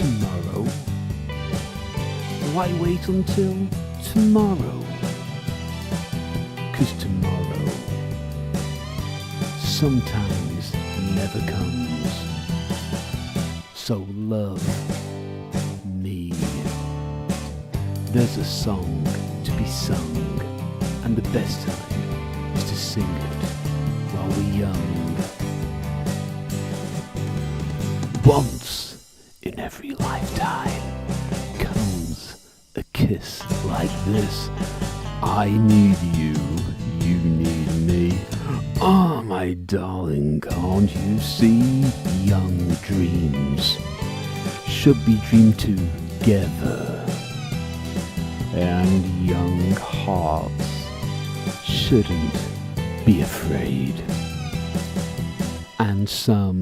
tomorrow? Why wait until tomorrow? 'Cause tomorrow sometimes never comes. So love me. There's a song to be sung, and the best time is to sing it while we're young. Once in every lifetime comes a kiss like this. I need you, you need me. Ah, my darling, can't you see? Young dreams should be dreamed together, and young hearts shouldn't be afraid. And some